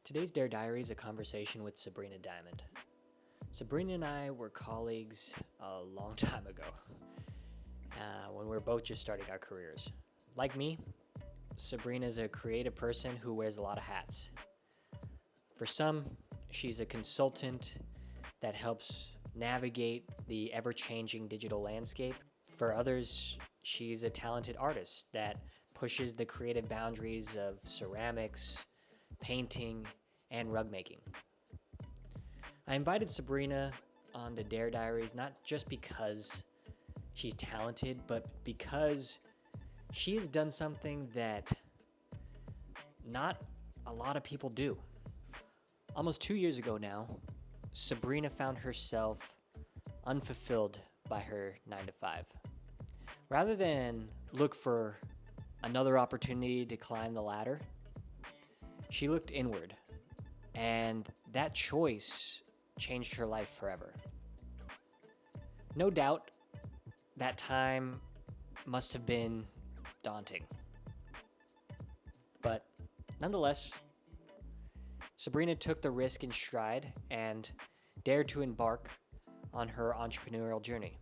Today's Dare Diaries is a conversation with Sabrina Diamond. Sabrina and I were colleagues a long time ago, when we were both just starting our careers. Like me, Sabrina is a creative person who wears a lot of hats. For some, she's a consultant that helps navigate the ever-changing digital landscape. For others, she's a talented artist that pushes the creative boundaries of ceramics, painting, and rug making. I invited Sabrina on the Dare Diaries not just because she's talented, but because she has done something that not a lot of people do. Almost 2 years ago now, Sabrina found herself unfulfilled by her 9-to-5. Rather than look for another opportunity to climb the ladder, she looked inward, and that choice changed her life forever. No doubt, that time must have been daunting. But nonetheless, Sabrina took the risk in stride and dared to embark on her entrepreneurial journey.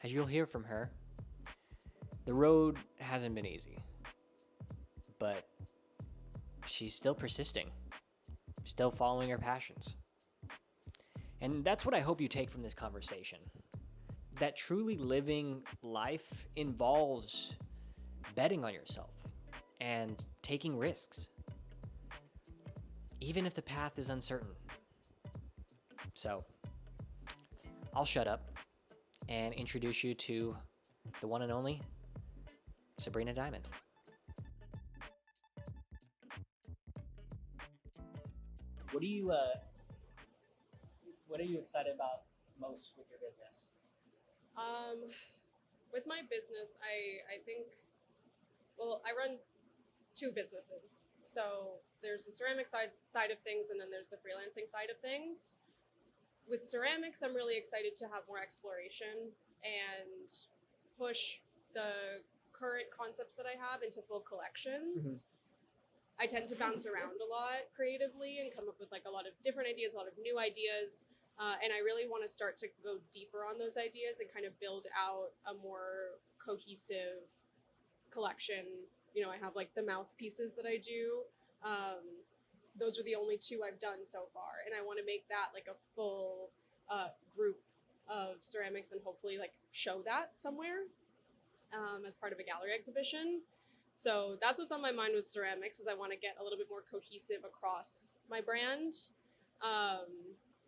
As you'll hear from her, the road hasn't been easy, but she's still persisting, still following her passions. And that's what I hope you take from this conversation. That truly living life involves betting on yourself and taking risks, even if the path is uncertain. So, I'll shut up and introduce you to the one and only Sabrina Diamond. What are you excited about most with your business? With my business, I think, I run two businesses. So there's the ceramic side of things, and then there's the freelancing side of things. With ceramics, I'm really excited to have more exploration and push the current concepts that I have into full collections. I tend to bounce around a lot creatively and come up with a lot of different ideas, a lot of new ideas. And I really want to start to go deeper on those ideas and kind of build out a more cohesive collection. You know, I have the mouthpieces that I do. Those are the only two I've done so far. And I want to make that a full group of ceramics and hopefully show that somewhere as part of a gallery exhibition. So that's what's on my mind with ceramics, is I want to get a little bit more cohesive across my brand.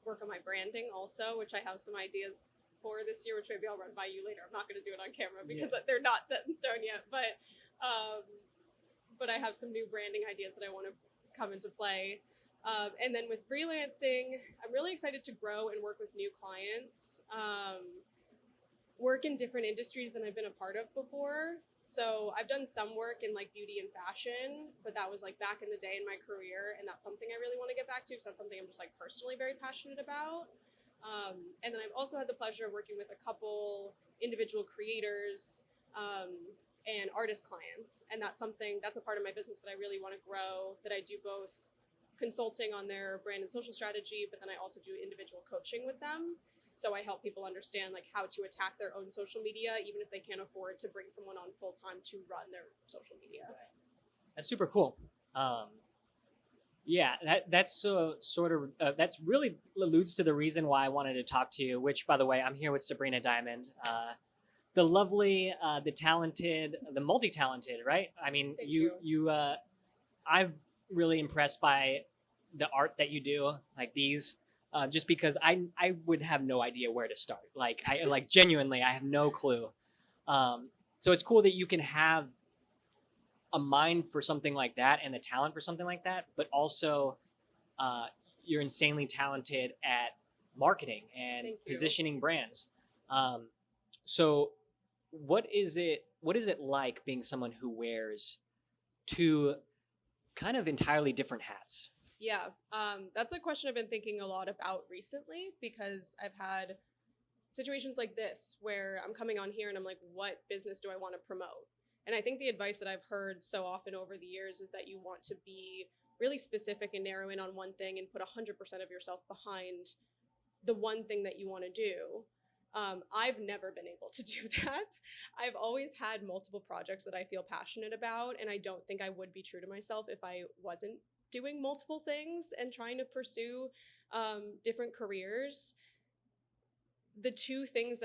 Work on my branding also, which I have some ideas for this year, which maybe I'll run by you later. I'm not going to do it on camera because they're not set in stone yet, but I have some new branding ideas that I want to come into play. And then with freelancing, I'm really excited to grow and work with new clients, work in different industries than I've been a part of before. So I've done some work in beauty and fashion, but that was back in the day in my career. And that's something I really want to get back to because that's something I'm just personally very passionate about. And then I've also had the pleasure of working with a couple individual creators and artist clients. And that's a part of my business that I really want to grow, that I do both consulting on their brand and social strategy, but then I also do individual coaching with them. So I help people understand how to attack their own social media, even if they can't afford to bring someone on full time to run their social media. That's super cool. That's that's really alludes to the reason why I wanted to talk to you. Which, by the way, I'm here with Sabrina Diamond, the lovely, the talented, the multi-talented. Right? I mean, I'm really impressed by the art that you do, these. Just because I would have no idea where to start. Genuinely, I have no clue. So it's cool that you can have a mind for something like that and the talent for something like that, but also you're insanely talented at marketing and positioning brands. So what is it like being someone who wears two kind of entirely different hats? Yeah, that's a question I've been thinking a lot about recently, because I've had situations like this where I'm coming on here and I'm like, what business do I want to promote? And I think the advice that I've heard so often over the years is that you want to be really specific and narrow in on one thing and put 100% of yourself behind the one thing that you want to do. I've never been able to do that. I've always had multiple projects that I feel passionate about, and I don't think I would be true to myself if I wasn't doing multiple things and trying to pursue different careers. The two camps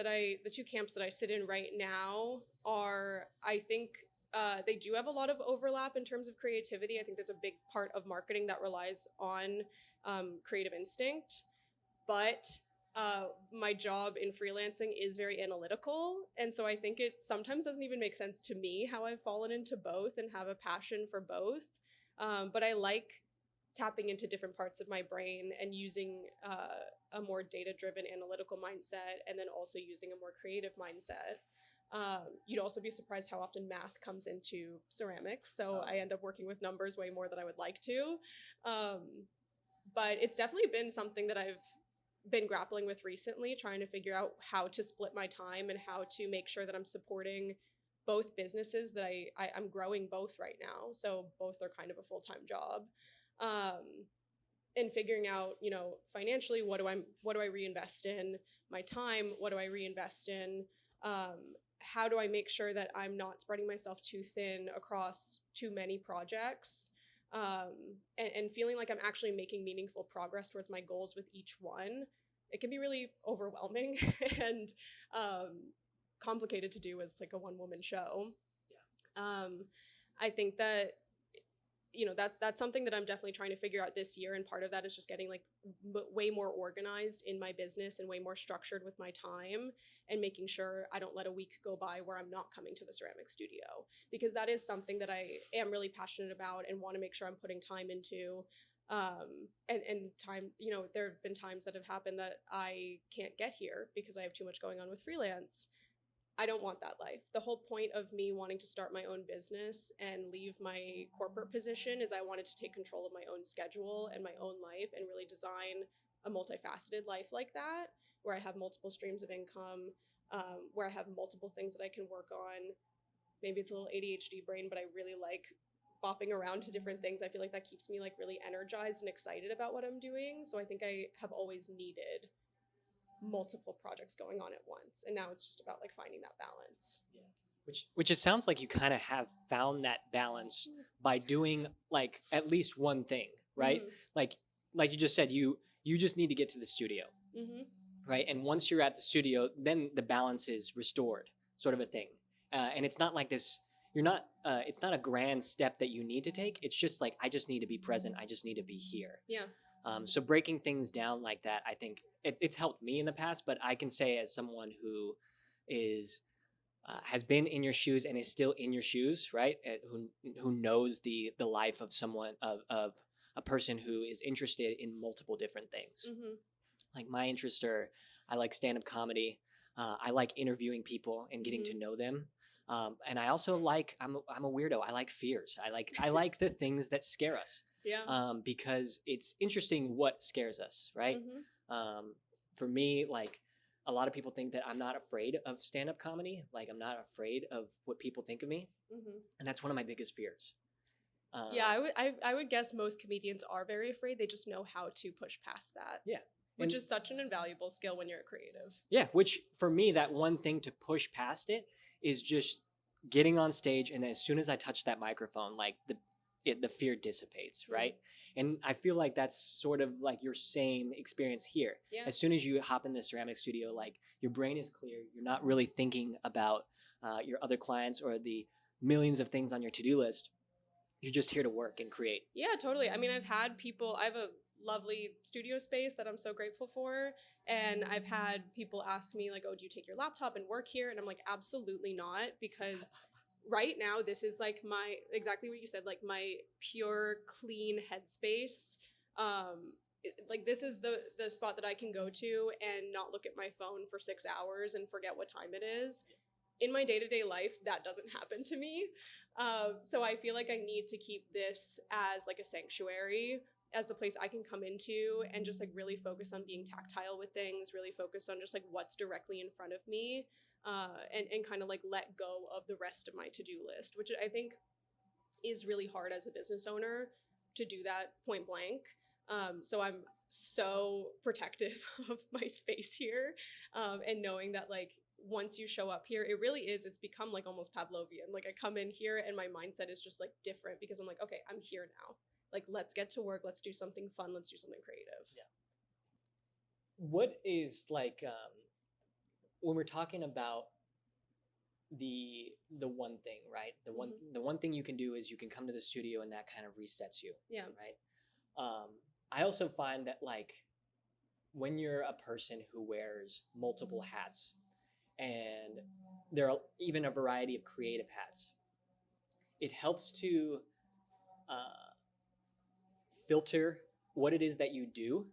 that I sit in right now are, I think, they do have a lot of overlap in terms of creativity. I think there's a big part of marketing that relies on creative instinct, but my job in freelancing is very analytical. And so I think it sometimes doesn't even make sense to me how I've fallen into both and have a passion for both. But I like tapping into different parts of my brain and using a more data-driven analytical mindset, and then also using a more creative mindset. You'd also be surprised how often math comes into ceramics. So I end up working with numbers way more than I would like to. But it's definitely been something that I've been grappling with recently, trying to figure out how to split my time and how to make sure that I'm supporting both businesses that I'm growing both right now. So both are kind of a full-time job. And figuring out, financially, what do I reinvest in? My time, what do I reinvest in? How do I make sure that I'm not spreading myself too thin across too many projects? And feeling like I'm actually making meaningful progress towards my goals with each one. It can be really overwhelming and complicated to do as like a one-woman show. Yeah. I think that that's something that I'm definitely trying to figure out this year, and part of that is just getting like way more organized in my business and way more structured with my time, and making sure I don't let a week go by where I'm not coming to the ceramic studio, because that is something that I am really passionate about and want to make sure I'm putting time into. And time, there have been times that have happened that I can't get here because I have too much going on with freelance. I don't want that life. The whole point of me wanting to start my own business and leave my corporate position is I wanted to take control of my own schedule and my own life and really design a multifaceted life like that, where I have multiple streams of income, where I have multiple things that I can work on. Maybe it's a little ADHD brain, but I really like bopping around to different things. I feel like that keeps me like really energized and excited about what I'm doing. So I think I have always needed multiple projects going on at once, and now it's just about like finding that balance. Yeah. Which it sounds like you kind of have found that balance by doing like at least one thing, right? Mm-hmm. Like you just said, you just need to get to the studio, mm-hmm. right? And once you're at the studio, then the balance is restored, sort of a thing. And it's not like this. You're not. It's not a grand step that you need to take. It's just like, I just need to be present. I just need to be here. Yeah. So breaking things down like that, I think it's helped me in the past, but I can say as someone who is has been in your shoes and is still in your shoes, right? Who knows the life of someone of a person who is interested in multiple different things. Mm-hmm. Like my interests are, I like stand-up comedy. I like interviewing people and getting mm-hmm. to know them. And I also like, I'm a weirdo. I like fears. I like the things that scare us. Yeah. Because it's interesting what scares us, right? Mm-hmm. For me, like a lot of people think that I'm not afraid of stand-up comedy. Like I'm not afraid of what people think of me. Mm-hmm. And that's one of my biggest fears. Yeah, I would guess most comedians are very afraid. They just know how to push past that. Yeah. Which is such an invaluable skill when you're a creative. Yeah, which for me, that one thing to push past it is just getting on stage, and as soon as I touch that microphone, like the fear dissipates, right? Mm-hmm. And I feel like that's sort of like your same experience here. Yeah. As soon as you hop in the ceramic studio, like your brain is clear. You're not really thinking about your other clients or the millions of things on your to-do list. You're just here to work and create. Yeah, totally. I mean, I have a lovely studio space that I'm so grateful for. And I've had people ask me like, oh, do you take your laptop and work here? And I'm like, absolutely not, because right now this is like exactly what you said, like my pure clean headspace. Like this is the spot that I can go to and not look at my phone for 6 hours and forget what time it is. In my day-to-day life, that doesn't happen to me. So I feel like I need to keep this as like a sanctuary, as the place I can come into and just like really focus on being tactile with things, really focus on just like what's directly in front of me, and kind of like let go of the rest of my to-do list, which I think is really hard as a business owner. to do that point blank. So I'm so protective of my space here, and knowing that like once you show up here, it really is, it's become like almost Pavlovian. Like I come in here and my mindset is just like different because I'm like, okay, I'm here now. Like, let's get to work. Let's do something fun. Let's do something creative. Yeah. What is like when we're talking about the one thing, right? The one thing you can do is you can come to the studio and that kind of resets you. Yeah. Right. I also find that like when you're a person who wears multiple hats, and there are even a variety of creative hats, it helps to filter what it is that you do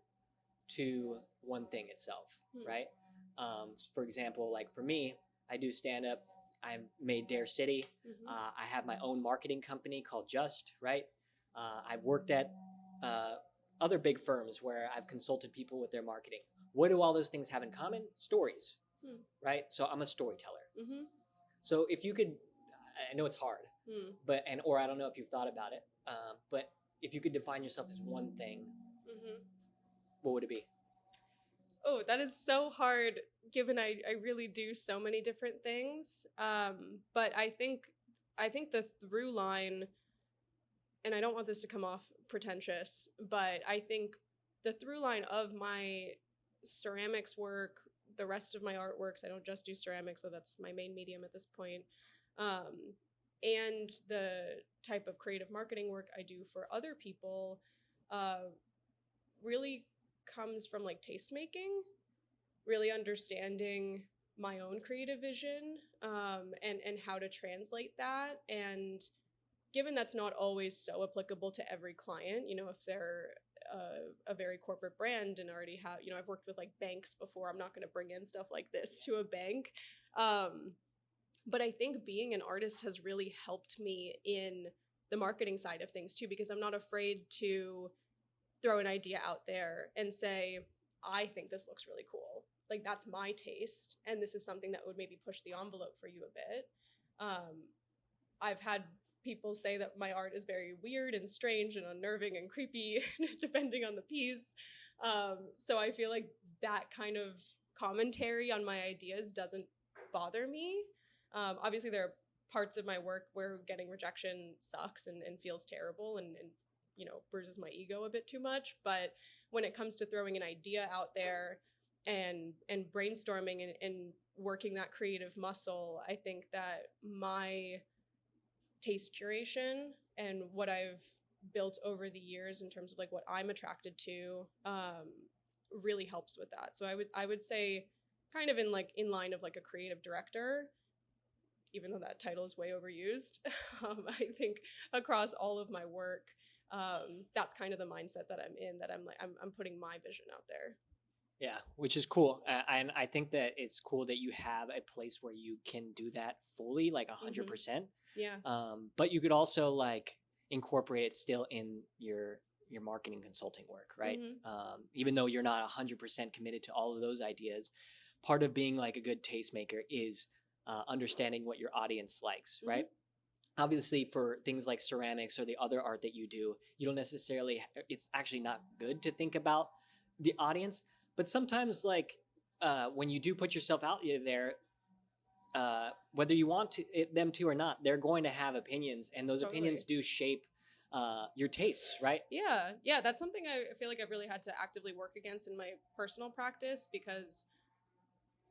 to one thing itself, right? For example, like for me, I do stand up. I made Dare City. I have my own marketing company called Just, right? I've worked at other big firms where I've consulted people with their marketing. What do all those things have in common? Stories, right? So I'm a storyteller. So if you could, I know it's hard, but or I don't know if you've thought about it, but if you could define yourself as one thing, what would it be? Oh, that is so hard given I really do so many different things. But I think the through line, and I don't want this to come off pretentious, but I think the through line of my ceramics work, the rest of my artworks, I don't just do ceramics, so that's my main medium at this point, and the type of creative marketing work I do for other people, really comes from like taste making, really understanding my own creative vision, and how to translate that. And given that's not always so applicable to every client, you know, if they're a very corporate brand and already have, you know, I've worked with like banks before, I'm not going to bring in stuff like this to a bank. But I think being an artist has really helped me in the marketing side of things too, because I'm not afraid to throw an idea out there and say, I think this looks really cool. Like that's my taste, and this is something that would maybe push the envelope for you a bit. I've had people say that my art is very weird and strange and unnerving and creepy, depending on the piece. So I feel like that kind of commentary on my ideas doesn't bother me. Obviously, there are parts of my work where getting rejection sucks and feels terrible and you know, bruises my ego a bit too much. But when it comes to throwing an idea out there and brainstorming and working that creative muscle, I think that my taste curation and what I've built over the years in terms of like what I'm attracted to, really helps with that. So I would say kind of in line of like a creative director, even though that title is way overused. I think across all of my work, that's kind of the mindset that I'm in, that I'm putting my vision out there. Yeah, which is cool. And I think that it's cool that you have a place where you can do that fully, like 100%. Yeah. But you could also like incorporate it still in your marketing consulting work, right? Even though you're not 100% committed to all of those ideas, part of being like a good tastemaker is understanding what your audience likes, right? Obviously, for things like ceramics or the other art that you do, you don't necessarily, it's actually not good to think about the audience. But sometimes, like, when you do put yourself out there, whether you want them to or not, they're going to have opinions, and those opinions do shape your tastes, right? Yeah, that's something I feel like I've really had to actively work against in my personal practice, because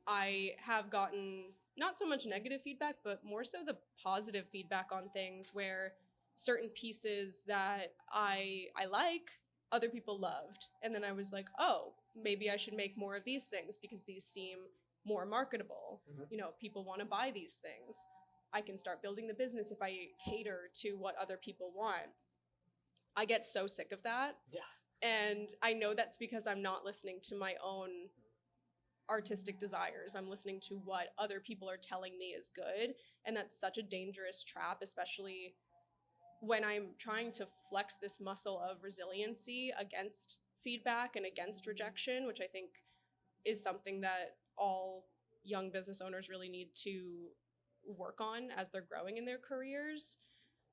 I have gotten not so much negative feedback, but more so the positive feedback on things where certain pieces that I like, other people loved. And then I was like, oh, maybe I should make more of these things because these seem more marketable. You know, people want to buy these things. I can start building the business if I cater to what other people want. I get so sick of that. Yeah. And I know that's because I'm not listening to my own artistic desires. I'm listening to what other people are telling me is good. And that's such a dangerous trap, especially when I'm trying to flex this muscle of resiliency against feedback and against rejection, which I think is something that all young business owners really need to work on as they're growing in their careers.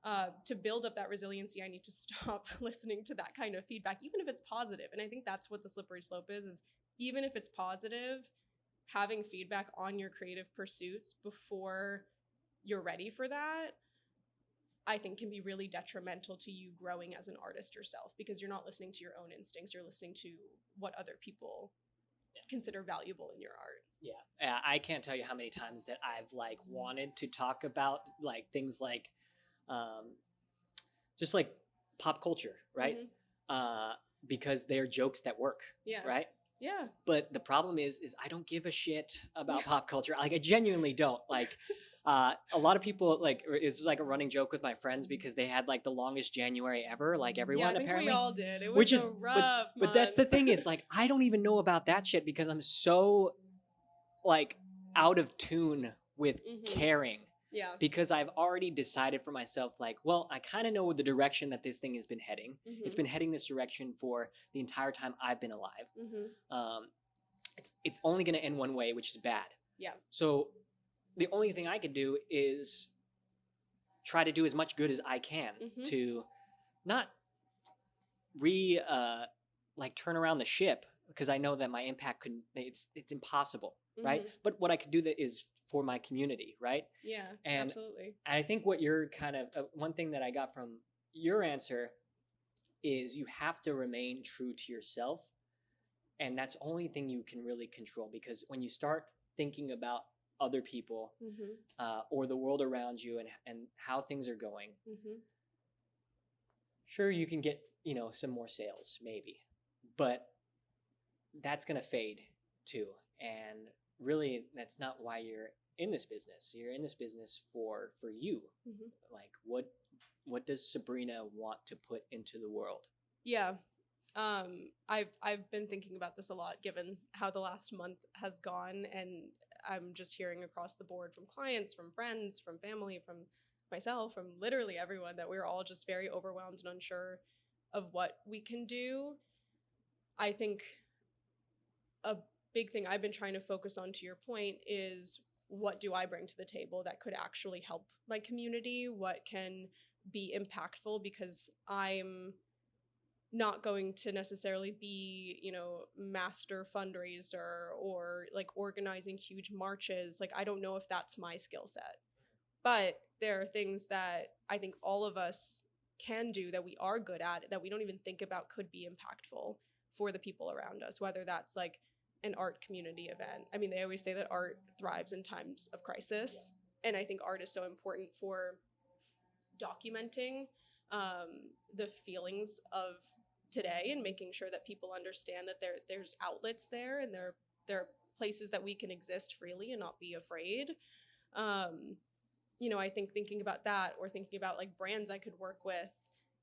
to build up that resiliency, I need to stop listening to that kind of feedback, even if it's positive. And I think that's what the slippery slope is even if it's positive, having feedback on your creative pursuits before you're ready for that, I think can be really detrimental to you growing as an artist yourself, because you're not listening to your own instincts. You're listening to what other people consider valuable in your art. Yeah. I can't tell you how many times that I've like wanted to talk about like things like just like pop culture, right? Because they're jokes that work, right? Yeah. But the problem is I don't give a shit about pop culture. Like I genuinely don't. Like a lot of people like it's like a running joke with my friends because they had like the longest January ever. Like everyone I think apparently. We all did. It was a rough but that's the thing is like I don't even know about that shit because I'm so like out of tune with caring. Yeah. Because I've already decided for myself, like, well, I kind of know the direction that this thing has been heading. It's been heading this direction for the entire time I've been alive. It's only going to end one way, which is bad. Yeah. So the only thing I could do is try to do as much good as I can to not like turn around the ship, because I know that my impact couldn't. It's impossible, right? But what I could do that is for my community, right? Yeah, and absolutely. And I think what you're kind of one thing that I got from your answer is you have to remain true to yourself, and that's the only thing you can really control, because when you start thinking about other people or the world around you and how things are going, sure, you can get some more sales maybe, but that's gonna fade too, and really that's not why you're in this business. You're in this business for you. Like what does Sabrina want to put into the world? Yeah. I've been thinking about this a lot given how the last month has gone, and I'm just hearing across the board from clients, from friends, from family, from myself, from literally everyone, that we're all just very overwhelmed and unsure of what we can do. I think a big thing I've been trying to focus on, to your point, is what do I bring to the table that could actually help my community? What can be impactful? Because I'm not going to necessarily be, master fundraiser or like organizing huge marches. Like, I don't know if that's my skill set, but there are things that I think all of us can do that we are good at, that we don't even think about could be impactful for the people around us, whether that's like an art community event. I mean, they always say that art thrives in times of crisis. And I think art is so important for documenting the feelings of today and making sure that people understand that there's outlets there, and there are places that we can exist freely and not be afraid. I think thinking about that, or thinking about like brands I could work with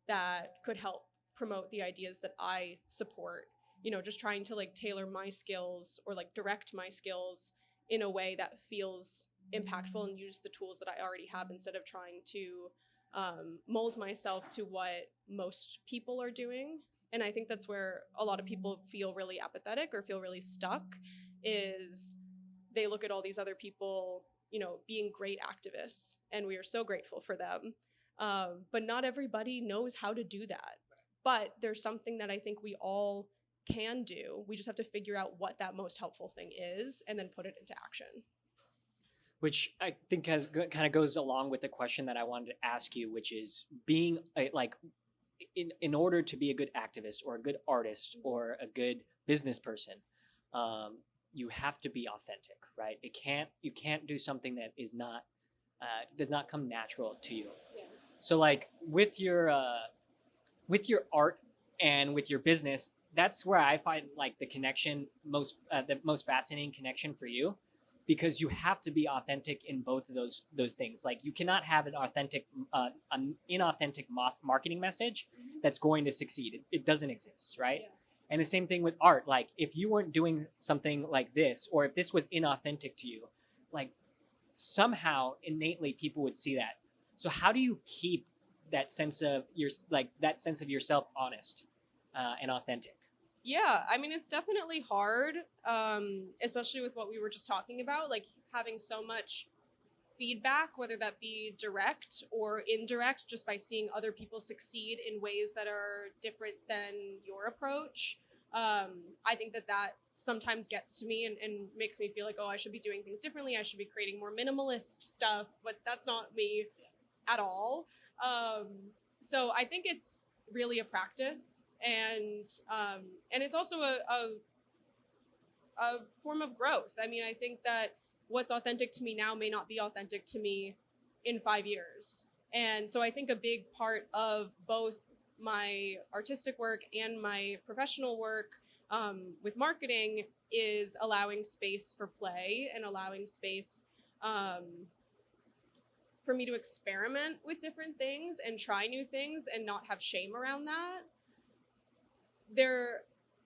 that could help promote the ideas that I support, just trying to like tailor my skills or like direct my skills in a way that feels impactful and use the tools that I already have, instead of trying to mold myself to what most people are doing. And I think that's where a lot of people feel really apathetic or feel really stuck, is they look at all these other people, being great activists, and we are so grateful for them. But not everybody knows how to do that. But there's something that I think we all can do. We just have to figure out what that most helpful thing is and then put it into action. Which I think kind of goes along with the question that I wanted to ask you, which is being in order to be a good activist or a good artist or a good business person, you have to be authentic, right? You can't do something that is not does not come natural to you. Yeah. So like with your art and with your business, that's where I find like the connection the most fascinating connection for you, because you have to be authentic in both of those things. Like you cannot have an inauthentic marketing message that's going to succeed. It doesn't exist, right? Yeah. And the same thing with art. Like if you weren't doing something like this, or if this was inauthentic to you, like somehow innately people would see that. So how do you keep that sense of yourself honest and authentic? Yeah, I mean, it's definitely hard, especially with what we were just talking about, like having so much feedback, whether that be direct or indirect, just by seeing other people succeed in ways that are different than your approach. I think that sometimes gets to me and makes me feel like, oh, I should be doing things differently. I should be creating more minimalist stuff, but that's not me at all. So I think it's really a practice, and it's also a form of growth. I mean, I think that what's authentic to me now may not be authentic to me in 5 years. And so I think a big part of both my artistic work and my professional work with marketing is allowing space for play and allowing space for me to experiment with different things and try new things and not have shame around that.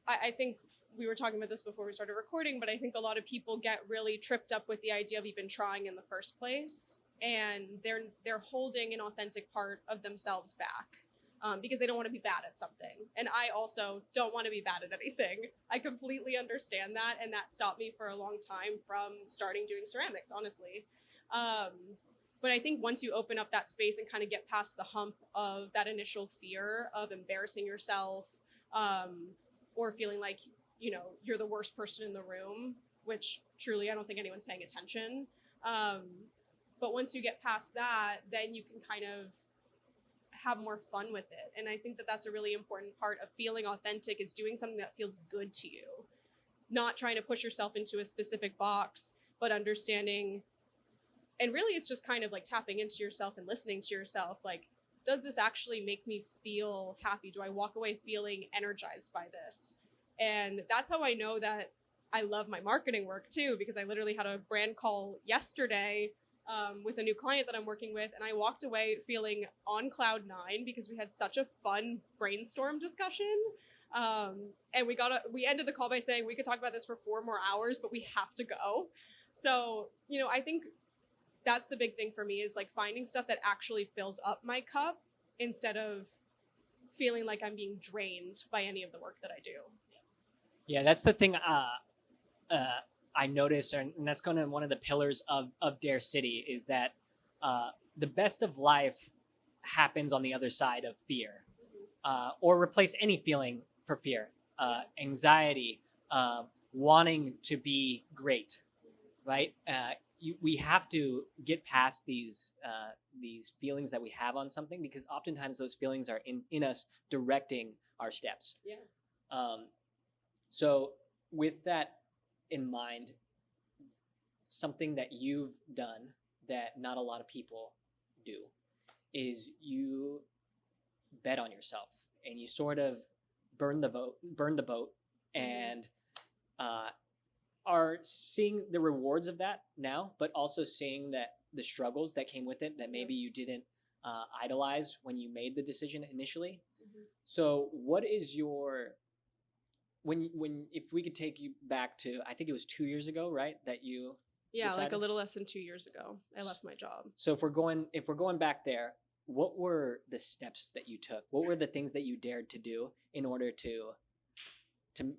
I think we were talking about this before we started recording, but I think a lot of people get really tripped up with the idea of even trying in the first place, and they're holding an authentic part of themselves back because they don't want to be bad at something. And I also don't want to be bad at anything. I completely understand that, and that stopped me for a long time from starting doing ceramics, honestly. But I think once you open up that space and kind of get past the hump of that initial fear of embarrassing yourself, or feeling like, you know, you're the worst person in the room, which truly I don't think anyone's paying attention. But once you get past that, then you can kind of have more fun with it. And I think that that's a really important part of feeling authentic, is doing something that feels good to you, not trying to push yourself into a specific box, but understanding. And really it's just kind of like tapping into yourself and listening to yourself. Like, does this actually make me feel happy? Do I walk away feeling energized by this? And that's how I know that I love my marketing work too, because I literally had a brand call yesterday with a new client that I'm working with, and I walked away feeling on cloud 9 because we had such a fun brainstorm discussion. And we ended the call by saying we could talk about this for 4 more hours, but we have to go. So, you know, I think that's the big thing for me, is like finding stuff that actually fills up my cup instead of feeling like I'm being drained by any of the work that I do. Yeah, that's the thing I noticed, and that's kind of one of the pillars of Dare City, is that the best of life happens on the other side of fear, or replace any feeling for fear, anxiety, wanting to be great, right? We have to get past these feelings that we have on something, because oftentimes those feelings are in us directing our steps. Yeah. So with that in mind, something that you've done that not a lot of people do is you bet on yourself, and you sort of burn the boat, and are seeing the rewards of that now, but also seeing that the struggles that came with it that maybe you didn't idolize when you made the decision initially. Mm-hmm. So what is your, if we could take you back to, I think it was 2 years ago, right? That you decided? Like a little less than 2 years ago, I left my job. So if we're going back there, what were the steps that you took? What were the things that you dared to do in order to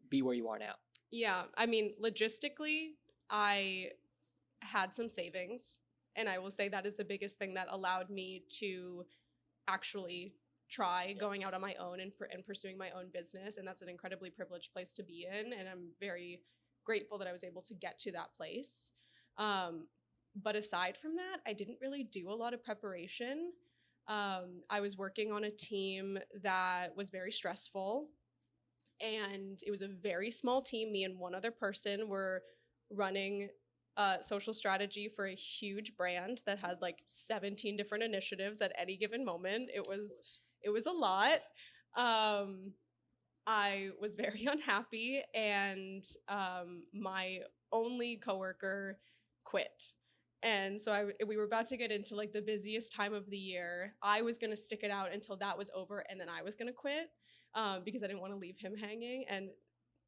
be where you are now? Yeah, I mean, logistically, I had some savings, and I will say that is the biggest thing that allowed me to actually try going out on my own and pursuing my own business. And that's an incredibly privileged place to be in, and I'm very grateful that I was able to get to that place. But aside from that, I didn't really do a lot of preparation. I was working on a team that was very stressful, and it was a very small team. Me and one other person were running social strategy for a huge brand that had like 17 different initiatives at any given moment. It was a lot. I was very unhappy, and my only coworker quit. And so we were about to get into like the busiest time of the year. I was going to stick it out until that was over, and then I was going to quit. Because I didn't want to leave him hanging. And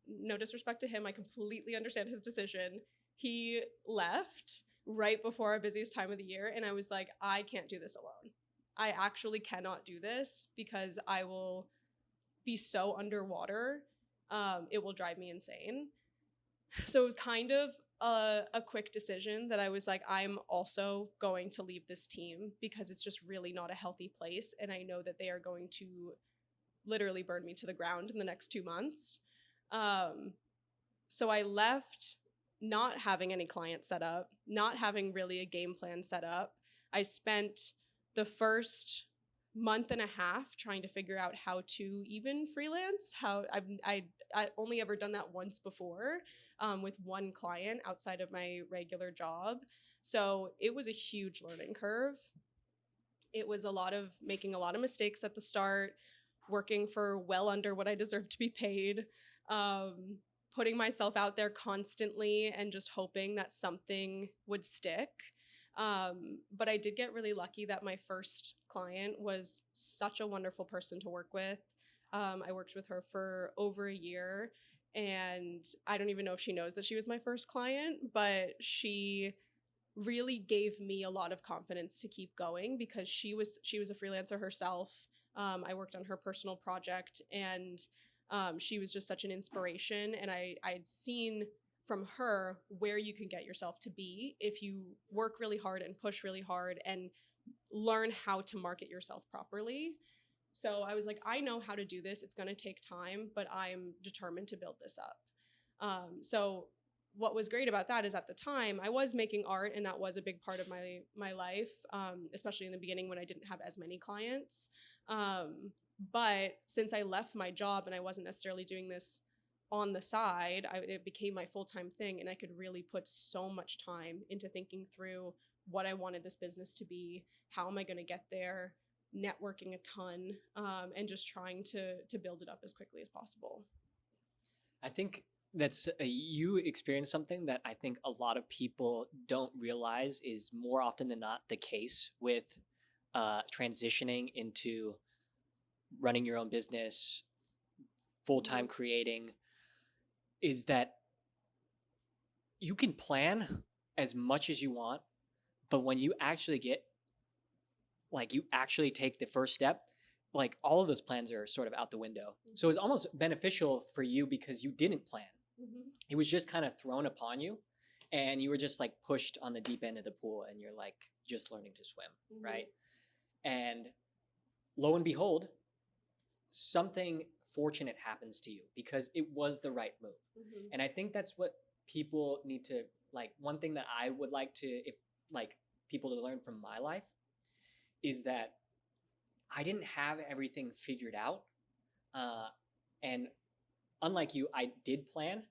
no disrespect to him, I completely understand his decision. He left right before our busiest time of the year, and I was like, I can't do this alone. I actually cannot do this, because I will be so underwater. It will drive me insane. So it was kind of a quick decision that I was like, I'm also going to leave this team because it's just really not a healthy place. And I know that they are going to literally burn me to the ground in the next 2 months. So I left not having any clients set up, not having really a game plan set up. I spent the first month and a half trying to figure out how to even freelance. I only ever done that once before, with one client outside of my regular job. So it was a huge learning curve. It was a lot of making a lot of mistakes at the start, working for well under what I deserved to be paid, putting myself out there constantly and just hoping that something would stick. But I did get really lucky that my first client was such a wonderful person to work with. I worked with her for over a year, and I don't even know if she knows that she was my first client, but she really gave me a lot of confidence to keep going because she was a freelancer herself. I worked on her personal project, and she was just such an inspiration. And I'd seen from her where you can get yourself to be if you work really hard and push really hard and learn how to market yourself properly. So I was like, I know how to do this. It's going to take time, but I'm determined to build this up. So what was great about that is at the time I was making art, and that was a big part of my life, especially in the beginning when I didn't have as many clients. But since I left my job and I wasn't necessarily doing this on the side, it became my full-time thing, and I could really put so much time into thinking through what I wanted this business to be, how am I going to get there, networking a ton, and just trying to build it up as quickly as possible. I think that's you experienced something that I think a lot of people don't realize is more often than not the case with transitioning into running your own business, full-time creating, is that you can plan as much as you want, but when you actually you actually take the first step, like all of those plans are sort of out the window. So it's almost beneficial for you because you didn't plan. It was just kind of thrown upon you, and you were just like pushed on the deep end of the pool, and you're like just learning to swim, right? And lo and behold, something fortunate happens to you because it was the right move. And I think that's what people need to, like, one thing that I would like to, if like people to learn from my life, is that I didn't have everything figured out. And unlike you, I did plan,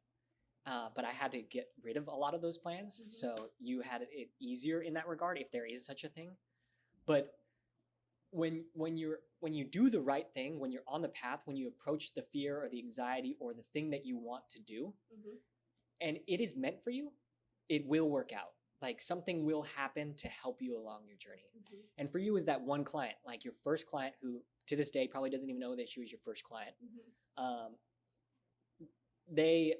but I had to get rid of a lot of those plans. So you had it easier in that regard, if there is such a thing. But when you do the right thing, when you're on the path, when you approach the fear or the anxiety or the thing that you want to do, and it is meant for you, it will work out. Like something will happen to help you along your journey. And for you is that one client, like your first client, who to this day probably doesn't even know that she was your first client. They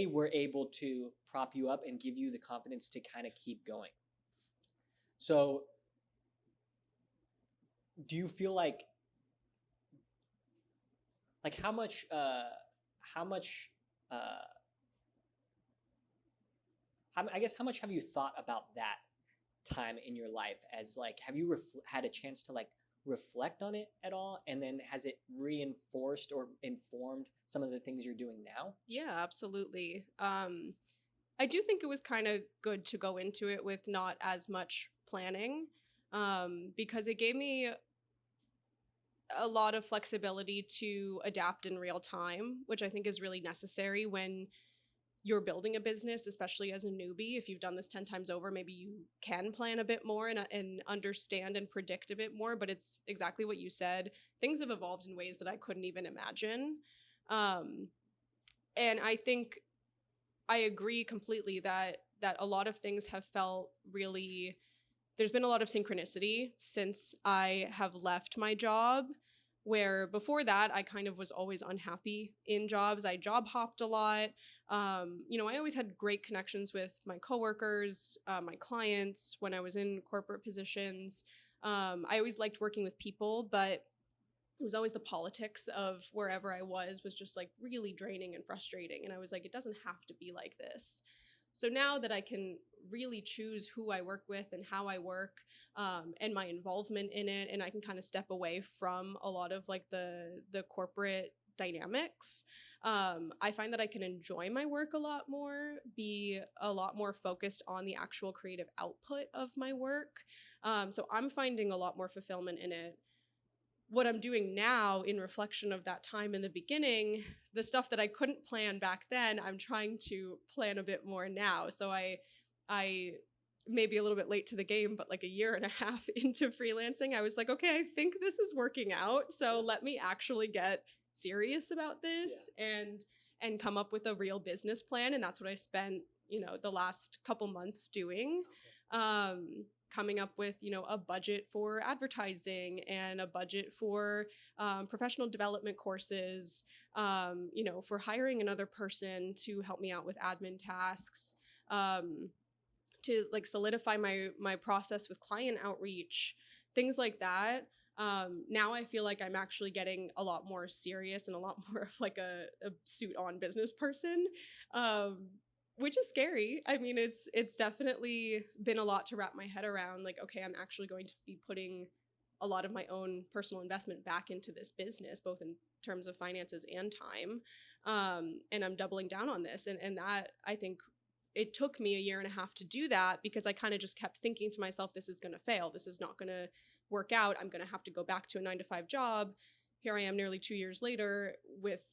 were able to prop you up and give you the confidence to kind of keep going. So do you feel like how much have you thought about that time in your life? As like, have you had a chance to like reflect on it at all, and then has it reinforced or informed some of the things you're doing now? Yeah, absolutely. I do think it was kind of good to go into it with not as much planning, because it gave me a lot of flexibility to adapt in real time, which I think is really necessary when you're building a business, especially as a newbie. If you've done this 10 times over, maybe you can plan a bit more and understand and predict a bit more, but it's exactly what you said. Things have evolved in ways that I couldn't even imagine. And I think I agree completely that a lot of things have felt really, there's been a lot of synchronicity since I have left my job, where before that I kind of was always unhappy in jobs. I job hopped a lot. I always had great connections with my coworkers, my clients when I was in corporate positions. I always liked working with people, but it was always the politics of wherever I was just like really draining and frustrating. And I was like, it doesn't have to be like this. So now that I can really choose who I work with and how I work, and my involvement in it, and I can kind of step away from a lot of like the corporate dynamics, I find that I can enjoy my work a lot more, be a lot more focused on the actual creative output of my work. So I'm finding a lot more fulfillment in it. What I'm doing now in reflection of that time in the beginning, the stuff that I couldn't plan back then, I'm trying to plan a bit more now. So I may be a little bit late to the game, but like a year and a half into freelancing, I was like, okay, I think this is working out. So let me actually get serious about this and come up with a real business plan. And that's what I spent, the last couple months doing. Coming up with, a budget for advertising and a budget for professional development courses, for hiring another person to help me out with admin tasks, to like solidify my process with client outreach, things like that. Now I feel like I'm actually getting a lot more serious and a lot more of like a suit on business person. Which is scary. I mean, it's definitely been a lot to wrap my head around. Like, okay, I'm actually going to be putting a lot of my own personal investment back into this business, both in terms of finances and time. And I'm doubling down on this. And that, I think, it took me a year and a half to do that because I kind of just kept thinking to myself, this is going to fail. This is not going to work out. I'm going to have to go back to a 9-to-5 job. Here I am nearly 2 years later with,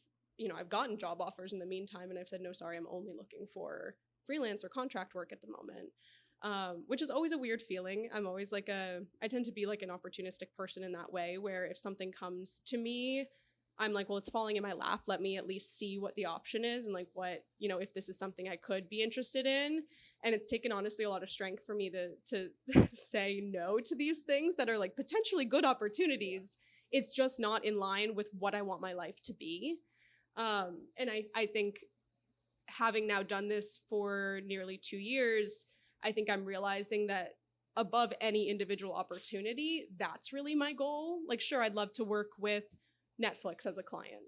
I've gotten job offers in the meantime, and I've said, no, sorry, I'm only looking for freelance or contract work at the moment, which is always a weird feeling. I'm always like I tend to be like an opportunistic person in that way, where if something comes to me, I'm like, well, it's falling in my lap. Let me at least see what the option is and like what, if this is something I could be interested in. And it's taken honestly a lot of strength for me to say no to these things that are like potentially good opportunities. It's just not in line with what I want my life to be. And I think having now done this for nearly 2 years, I think I'm realizing that above any individual opportunity, that's really my goal. Like, sure, I'd love to work with Netflix as a client,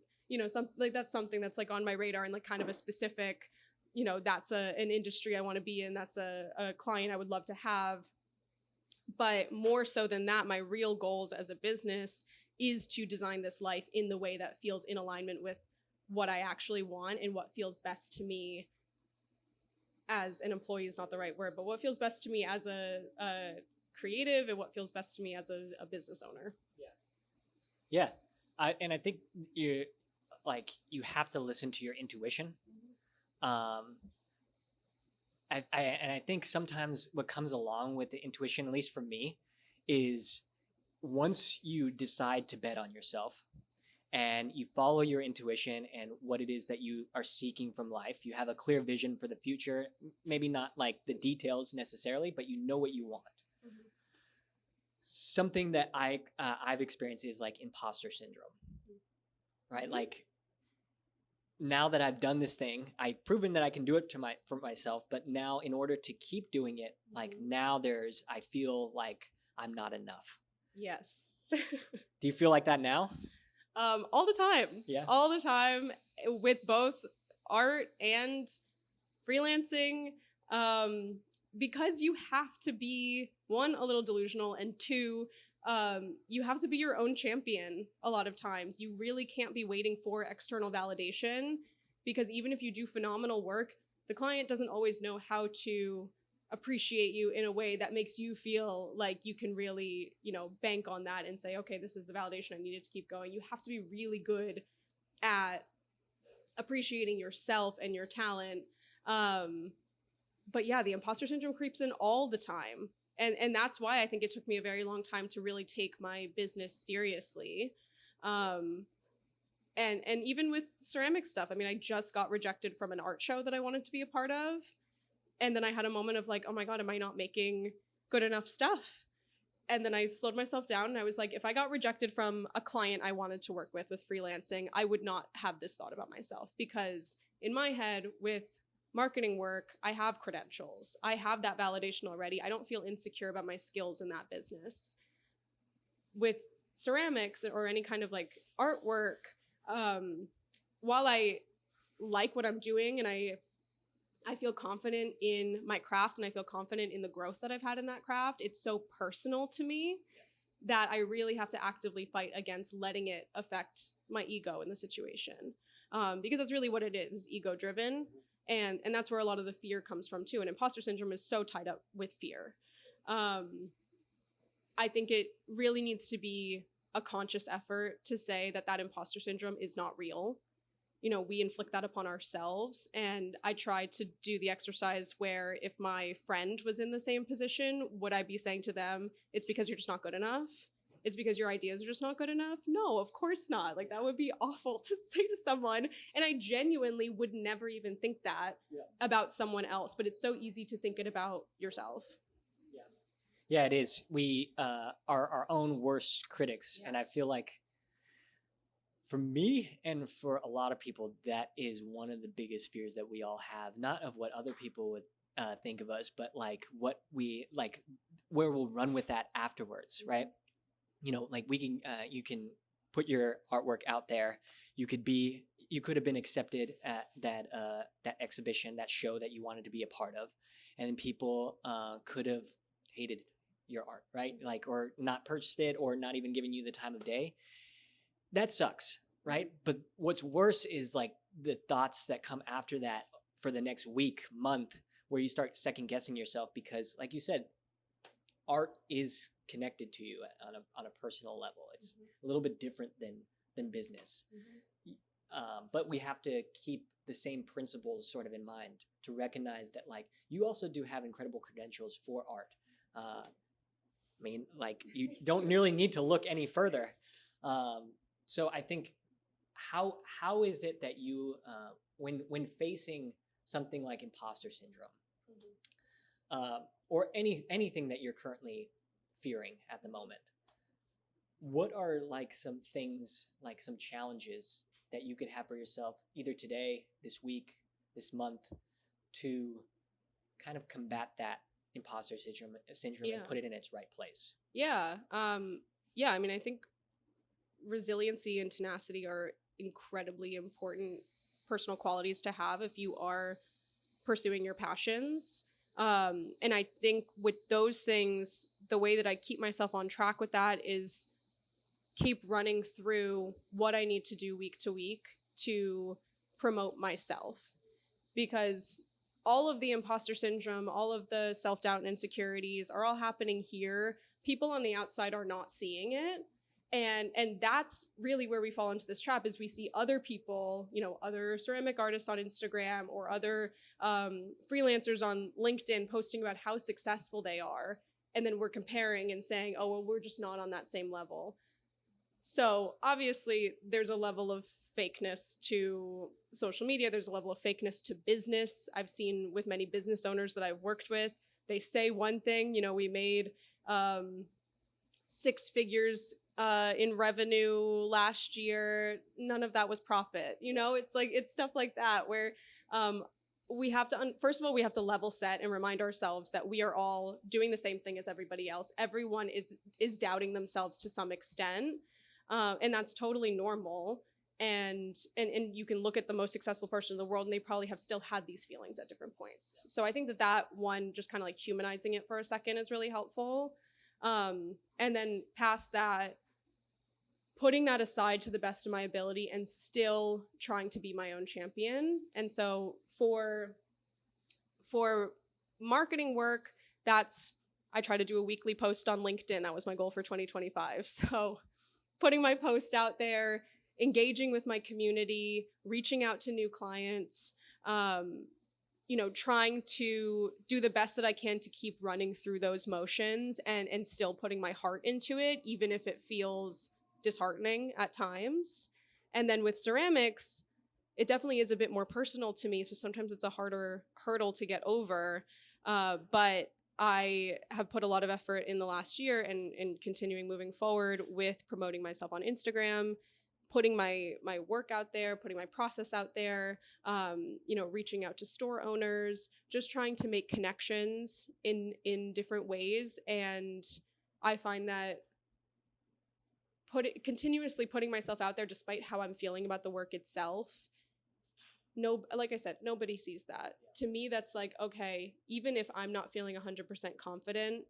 that's something that's like on my radar and like kind of a specific, that's an industry I want to be in. That's a client I would love to have. But more so than that, my real goals as a business is to design this life in the way that feels in alignment with what I actually want and what feels best to me as an employee is not the right word, but what feels best to me as a creative and what feels best to me as a business owner. Yeah. I think you have to listen to your intuition. And I think sometimes what comes along with the intuition, at least for me, is once you decide to bet on yourself, and you follow your intuition and what it is that you are seeking from life. You have a clear vision for the future, maybe not like the details necessarily, but you know what you want. Mm-hmm. Something that I've experienced is like imposter syndrome, right? Mm-hmm. Like now that I've done this thing, I've proven that I can do it for myself, but now in order to keep doing it, like now I feel like I'm not enough. Yes. Do you feel like that now? All the time. Yeah. All the time with both art and freelancing. Because you have to be, one, a little delusional, and two, you have to be your own champion a lot of times. You really can't be waiting for external validation, because even if you do phenomenal work, the client doesn't always know how to appreciate you in a way that makes you feel like you can really, bank on that and say, okay, this is the validation I needed to keep going. You have to be really good at appreciating yourself and your talent. But yeah, the imposter syndrome creeps in all the time. And that's why I think it took me a very long time to really take my business seriously. And even with ceramic stuff, I mean, I just got rejected from an art show that I wanted to be a part of. And then I had a moment of like, oh my God, am I not making good enough stuff? And then I slowed myself down and I was like, if I got rejected from a client I wanted to work with freelancing, I would not have this thought about myself, because in my head with marketing work, I have credentials. I have that validation already. I don't feel insecure about my skills in that business. With ceramics or any kind of like artwork, while I like what I'm doing and I feel confident in my craft and I feel confident in the growth that I've had in that craft, it's so personal to me that I really have to actively fight against letting it affect my ego in the situation. Because that's really what it is ego driven. And that's where a lot of the fear comes from too. And imposter syndrome is so tied up with fear. I think it really needs to be a conscious effort to say that that imposter syndrome is not real. You know, we inflict that upon ourselves. And I try to do the exercise where if my friend was in the same position, would I be saying to them, it's because you're just not good enough? It's because your ideas are just not good enough? No, of course not. Like, that would be awful to say to someone. And I genuinely would never even think that about someone else. But it's so easy to think it about yourself. Yeah, it is. We are our own worst critics. And I feel like for me and for a lot of people, that is one of the biggest fears that we all have, not of what other people would think of us, but like what we like, where we'll run with that afterwards, right? You know, like we can, you can put your artwork out there. You could have been accepted at that exhibition, that show that you wanted to be a part of, and then people could have hated your art, right? Like, or not purchased it, or not even given you the time of day. That sucks, right? But what's worse is like the thoughts that come after that for the next week, month, where you start second guessing yourself because, like you said, art is connected to you on a personal level. It's a little bit different than business. But we have to keep the same principles sort of in mind to recognize that like you also do have incredible credentials for art. I mean, like you don't nearly need to look any further. So I think how is it that you when facing something like imposter syndrome or anything that you're currently fearing at the moment, what are like some things, like some challenges that you could have for yourself either today, this week, this month, to kind of combat that imposter syndrome and put it in its right place? I mean, I think resiliency and tenacity are incredibly important personal qualities to have if you are pursuing your passions. And I think with those things, the way that I keep myself on track with that is keep running through what I need to do week to week to promote myself. Because all of the imposter syndrome, all of the self-doubt and insecurities are all happening here. People on the outside are not seeing it. And that's really where we fall into this trap is we see other people, you know, other ceramic artists on Instagram or other freelancers on LinkedIn posting about how successful they are. And then we're comparing and saying, oh, well, we're just not on that same level. So obviously there's a level of fakeness to social media. There's a level of fakeness to business. I've seen with many business owners that I've worked with, they say one thing, you know, we made 6 figures in revenue last year. None of that was profit. You know, it's like, it's stuff like that where we have to, first of all, we have to level set and remind ourselves that we are all doing the same thing as everybody else. Everyone is doubting themselves to some extent. And that's totally normal. And you can look at the most successful person in the world and they probably have still had these feelings at different points. So I think that one, just kind of like humanizing it for a second is really helpful. And then past that, putting that aside to the best of my ability and still trying to be my own champion. And so for marketing work, I try to do a weekly post on LinkedIn. That was my goal for 2025. So putting my post out there, engaging with my community, reaching out to new clients, you know, trying to do the best that I can to keep running through those motions and still putting my heart into it, even if it feels disheartening at times. And then with ceramics, it definitely is a bit more personal to me. So sometimes it's a harder hurdle to get over. But I have put a lot of effort in the last year and continuing moving forward with promoting myself on Instagram, putting my work out there, putting my process out there, you know, reaching out to store owners, just trying to make connections in different ways. And I find that continuously putting myself out there despite how I'm feeling about the work itself, no, like I said, nobody sees that. To me, that's like, okay, even if I'm not feeling 100% confident,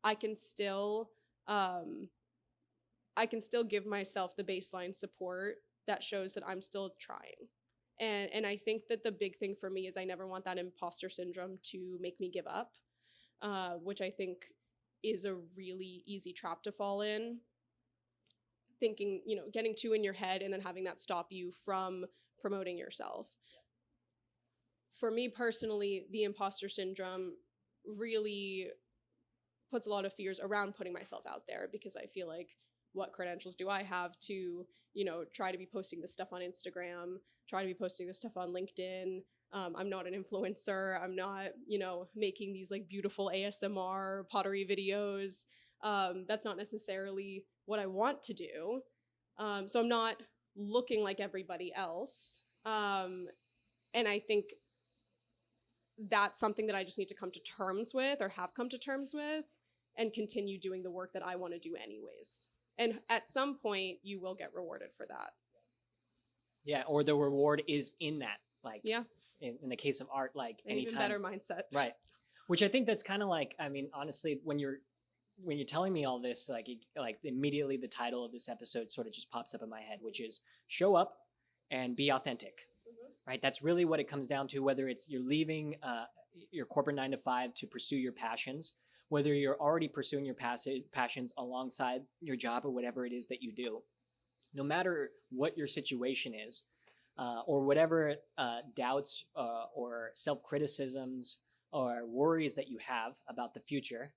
I can still give myself the baseline support that shows that I'm still trying. And I think that the big thing for me is I never want that imposter syndrome to make me give up, which I think is a really easy trap to fall in. Thinking, getting too in your head and then having that stop you from promoting yourself. For me personally, the imposter syndrome really puts a lot of fears around putting myself out there, because I feel like, what credentials do I have to, try to be posting this stuff on Instagram, try to be posting this stuff on LinkedIn. I'm not an influencer. I'm not, making these like beautiful ASMR pottery videos. That's not necessarily what I want to do. So I'm not looking like everybody else. And I think that's something that I just need to come to terms with, or have come to terms with, and continue doing the work that I want to do anyways. And at some point you will get rewarded for that. Yeah, or the reward is in that, like, yeah, in the case of art, like an anytime. Even better mindset. Right. Which I think that's kind of like, I mean, honestly, when you're telling me all this, like immediately the title of this episode sort of just pops up in my head, which is show up and be authentic. Right? That's really what it comes down to, whether it's you're leaving your corporate 9 to 5 to pursue your passions, whether you're already pursuing your passions alongside your job or whatever it is that you do. No matter what your situation is, or whatever doubts or self-criticisms or worries that you have about the future,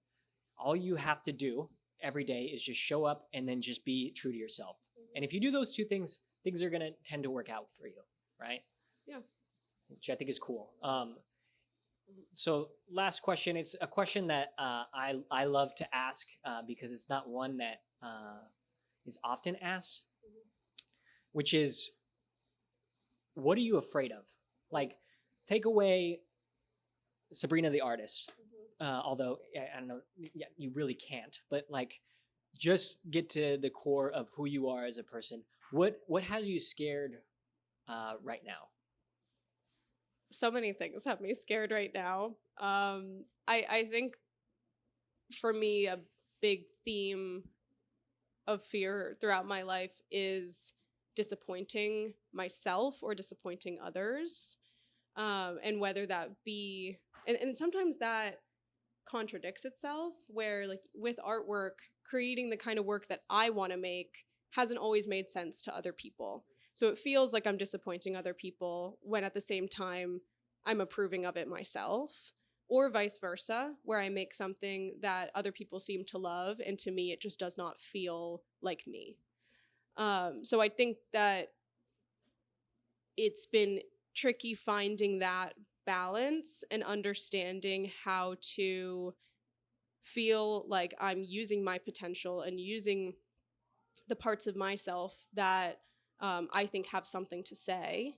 all you have to do every day is just show up and then just be true to yourself. And if you do those two things, things are going to tend to work out for you, right? Yeah. Which I think is cool. So last question. It's a question that I love to ask because it's not one that is often asked, which is, what are you afraid of? Like, take away Sabrina the artist, although I don't know, yeah, you really can't, but like, just get to the core of who you are as a person. What has you scared right now? So many things have me scared right now. I think for me, a big theme of fear throughout my life is disappointing myself or disappointing others. And whether that be, and sometimes that contradicts itself, where like with artwork, creating the kind of work that I want to make hasn't always made sense to other people. So it feels like I'm disappointing other people when at the same time I'm approving of it myself, or vice versa, where I make something that other people seem to love and to me it just does not feel like me. So I think that it's been tricky finding that balance and understanding how to feel like I'm using my potential and using the parts of myself that I think have something to say.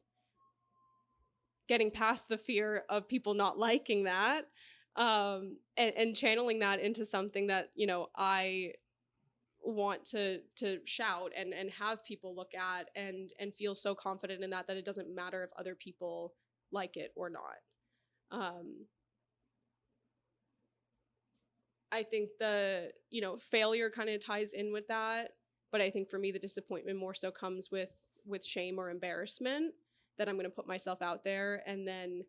Getting past the fear of people not liking that, and channeling that into something that, I want to shout and have people look at and feel so confident in that it doesn't matter if other people like it or not. I think the, failure kind of ties in with that. But I think for me, the disappointment more so comes with shame or embarrassment, that I'm going to put myself out there and then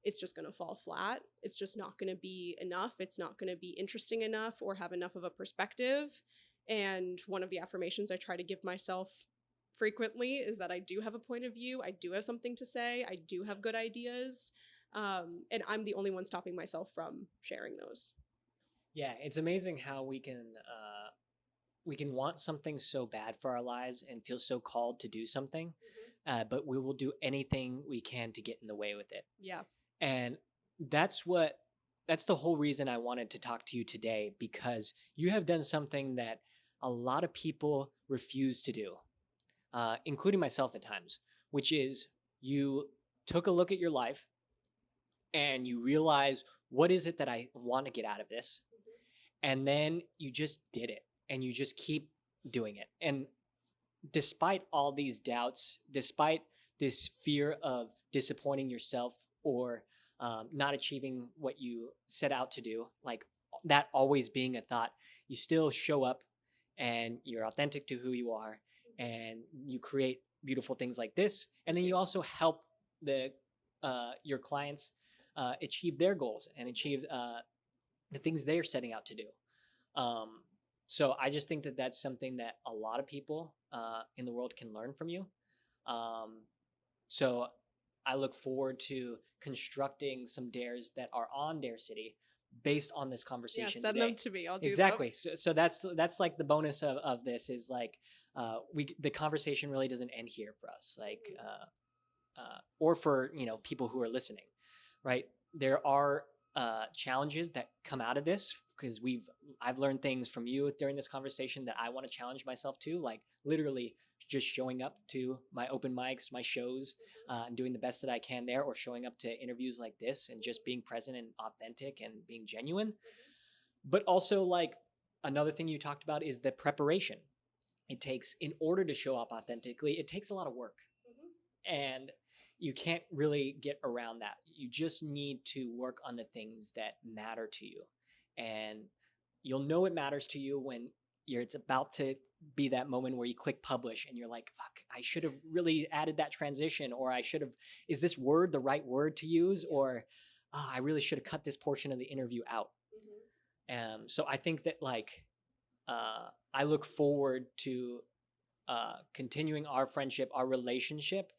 it's just going to fall flat. It's just not going to be enough. It's not going to be interesting enough or have enough of a perspective. And one of the affirmations I try to give myself frequently is that I do have a point of view. I do have something to say. I do have good ideas. And I'm the only one stopping myself from sharing those. Yeah, it's amazing how we can want something so bad for our lives and feel so called to do something, but we will do anything we can to get in the way with it. Yeah. And that's the whole reason I wanted to talk to you today, because you have done something that a lot of people refuse to do, including myself at times, which is you took a look at your life and you realize, what is it that I want to get out of this? And then you just did it, and you just keep doing it. And despite all these doubts, despite this fear of disappointing yourself or not achieving what you set out to do, like that always being a thought, you still show up and you're authentic to who you are, and you create beautiful things like this, and then you also help your clients achieve their goals and achieve the things they're setting out to do. So I just think that that's something that a lot of people in the world can learn from you. So I look forward to constructing some dares that are on Dare City based on this conversation. Send today. them to me. I'll do exactly. So that's like the bonus of this is like the conversation really doesn't end here for us, like or for people who are listening, right? There are challenges that come out of this because I've learned things from you during this conversation that I want to challenge myself to, like literally just showing up to my open mics, my shows, and doing the best that I can there, or showing up to interviews like this and just being present and authentic and being genuine. But also, like, another thing you talked about is the preparation it takes in order to show up authentically. It takes a lot of work, and you can't really get around that. You just need to work on the things that matter to you, and you'll know it matters to you when it's about to be that moment where you click publish and you're like, fuck, I should have really added that transition, or is this word the right word to use? Or I really should have cut this portion of the interview out. So I think that I look forward to continuing our friendship, our relationship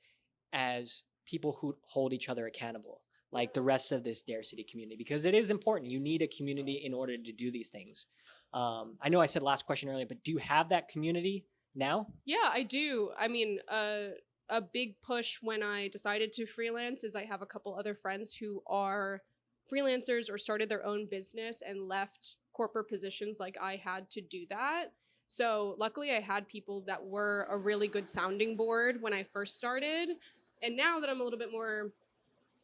as people who hold each other accountable, like the rest of this Dare City community, because it is important. You need a community in order to do these things. I know I said last question earlier, but do you have that community now? Yeah, I do. I mean, a big push when I decided to freelance is I have a couple other friends who are freelancers or started their own business and left corporate positions like I had to do that. So luckily I had people that were a really good sounding board when I first started. And now that I'm a little bit more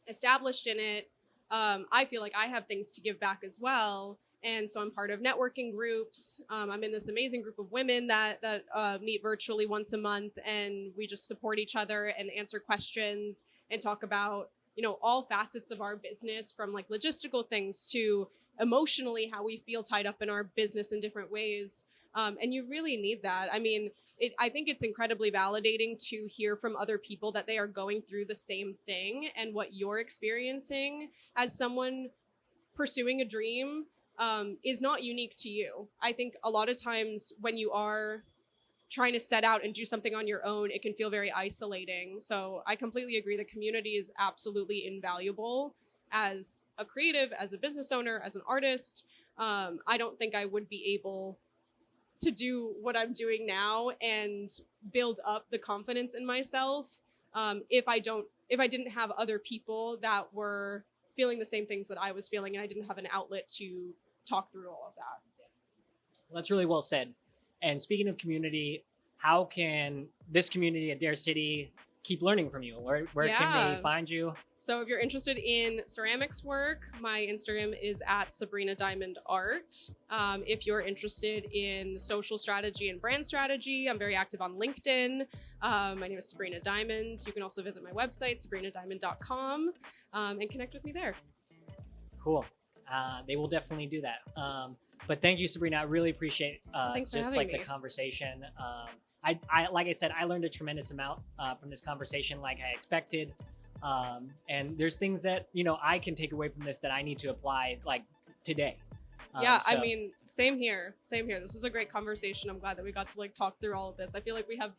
established in it, I feel like I have things to give back as well. And so I'm part of networking groups. I'm in this amazing group of women that meet virtually once a month, and we just support each other and answer questions and talk about, all facets of our business, from like logistical things to emotionally how we feel tied up in our business in different ways. And you really need that. I mean, I think it's incredibly validating to hear from other people that they are going through the same thing, and what you're experiencing as someone pursuing a dream is not unique to you. I think a lot of times when you are trying to set out and do something on your own, it can feel very isolating. So I completely agree. The community is absolutely invaluable. As a creative, as a business owner, as an artist, I don't think I would be able to do what I'm doing now and build up the confidence in myself if I didn't have other people that were feeling the same things that I was feeling, and I didn't have an outlet to talk through all of that. Well, that's really well said. And speaking of community, how can this community at Dare City keep learning from you? Where can they find you? So if you're interested in ceramics work, my Instagram is at Sabrina Diamond Art. If you're interested in social strategy and brand strategy, I'm very active on LinkedIn. My name is Sabrina Diamond. You can also visit my website, sabrinadiamond.com, and connect with me there. Cool. They will definitely do that. But thank you, Sabrina. I really appreciate just like the conversation. I like I said, I learned a tremendous amount from this conversation, like I expected. And there's things that, I can take away from this that I need to apply like today. I mean, same here. This was a great conversation. I'm glad that we got to like talk through all of this. I feel like we have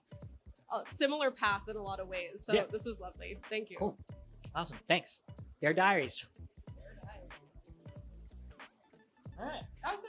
a similar path in a lot of ways. So This was lovely. Thank you. Cool. Awesome. Thanks. Dare Diaries. Dare Diaries. All right. That was